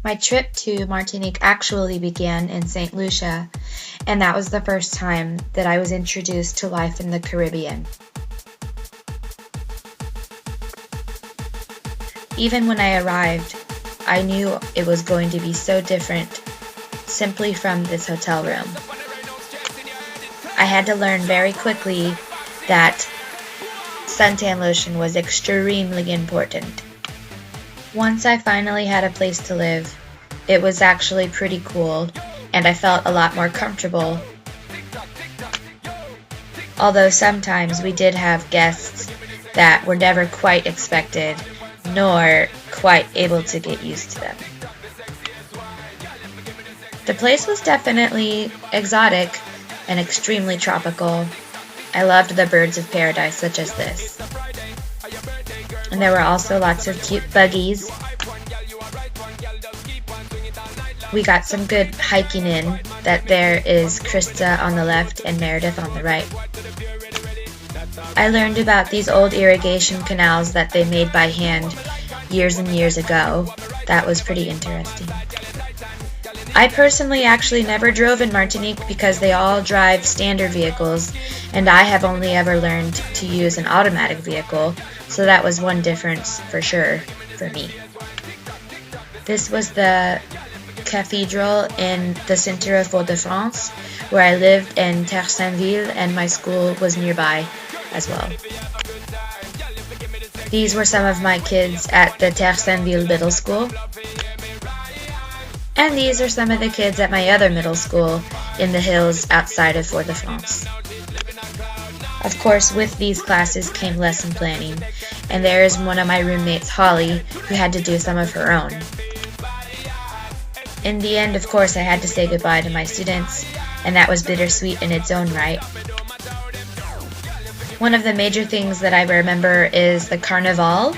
My trip to Martinique actually began in St. Lucia, and that was the first time that I was introduced to life in the Caribbean. Even when I arrived, I knew it was going to be so different simply from this hotel room. I had to learn very quickly that suntan lotion was extremely important. Once I finally had a place to live, it was actually pretty cool, and I felt a lot more comfortable. Although sometimes we did have guests that were never quite expected, nor quite able to get used to them. The place was definitely exotic and extremely tropical. I loved the birds of paradise such as this. And there were also lots of cute buggies. We got some good hiking in, that there is Krista on the left and Meredith on the right. I learned about these old irrigation canals that they made by hand years and years ago. That was pretty interesting. I personally actually never drove in Martinique because they all drive standard vehicles, and I have only ever learned to use an automatic vehicle, so that was one difference for sure for me. This was the cathedral in the center of Fort-de-France, where I lived in Terre-Saint-Ville, and my school was nearby as well. These were some of my kids at the Terre-Saint-Ville Middle School. And these are some of the kids at my other middle school in the hills outside of Fort-de-France. Of course, with these classes came lesson planning, and there is one of my roommates, Holly, who had to do some of her own. In the end, of course, I had to say goodbye to my students, and that was bittersweet in its own right. One of the major things that I remember is the Carnival.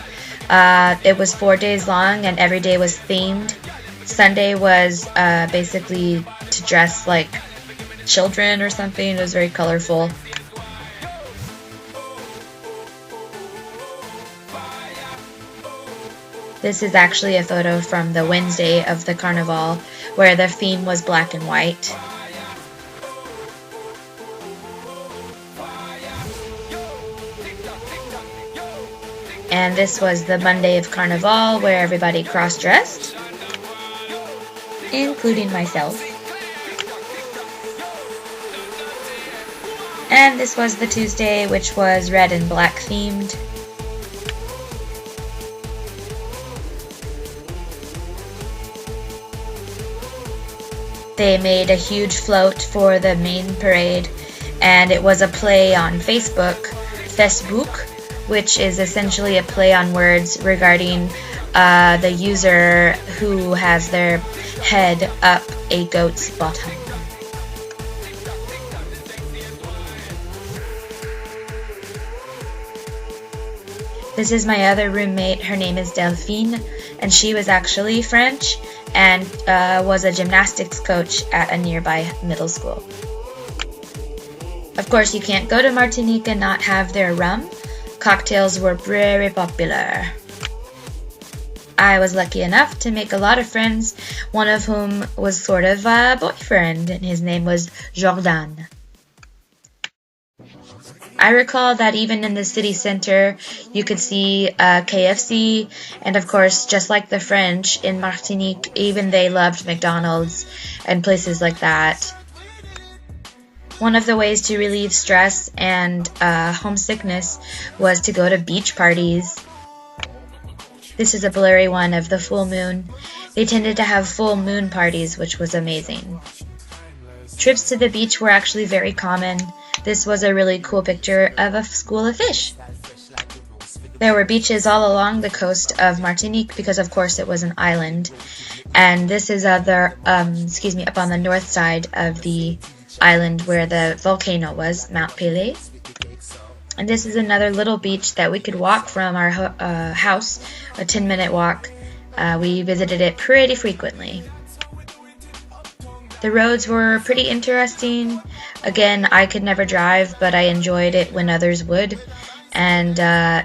It was 4 days long, and every day was themed. Sunday was basically to dress like children or something. It was very colorful. This is actually a photo from the Wednesday of the Carnival, where the theme was black and white. And this was the Monday of Carnival, where everybody cross-dressed, including myself. And this was the Tuesday, which was red and black themed. They made a huge float for the main parade, and it was a play on Facebook, which is essentially a play on words regarding the user who has their head up a goat's bottom. This is my other roommate. Her name is Delphine, and she was actually French and was a gymnastics coach at a nearby middle school. Of course, you can't go to Martinique and not have their rum. Cocktails were very popular. I was lucky enough to make a lot of friends, one of whom was sort of a boyfriend, and his name was Jordan. I recall that even in the city center, you could see KFC, and of course, just like the French in Martinique, even they loved McDonald's and places like that. One of the ways to relieve stress and homesickness was to go to beach parties. This is a blurry one of the full moon. They tended to have full moon parties, which was amazing. Trips to the beach were actually very common. This was a really cool picture of a school of fish. There were beaches all along the coast of Martinique because, of course, it was an island. And this is up on the north side of the island where the volcano was, Mount Pelée. And this is another little beach that we could walk from our house, a 10-minute walk. We visited it pretty frequently. The roads were pretty interesting. Again, I could never drive, but I enjoyed it when others would. And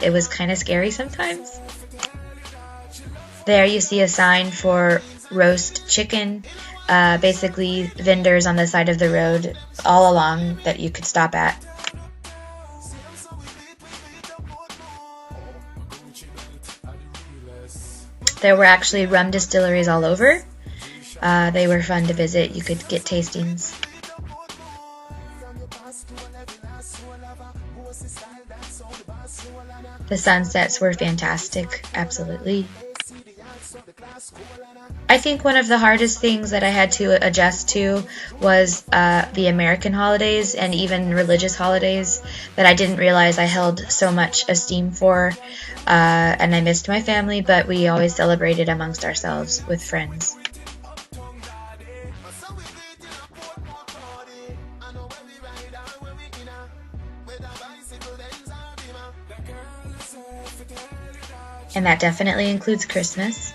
it was kind of scary sometimes. There you see a sign for roast chicken. Basically vendors on the side of the road all along that you could stop at. There were actually rum distilleries all over. They were fun to visit. You could get tastings. The sunsets were fantastic, absolutely. I think one of the hardest things that I had to adjust to was the American holidays and even religious holidays that I didn't realize I held so much esteem for. And I missed my family, but we always celebrated amongst ourselves with friends. And that definitely includes Christmas.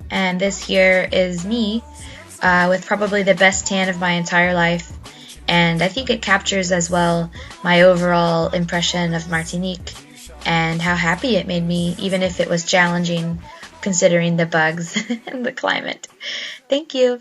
And this here is me with probably the best tan of my entire life. And I think it captures as well my overall impression of Martinique and how happy it made me, even if it was challenging considering the bugs and the climate. Thank you.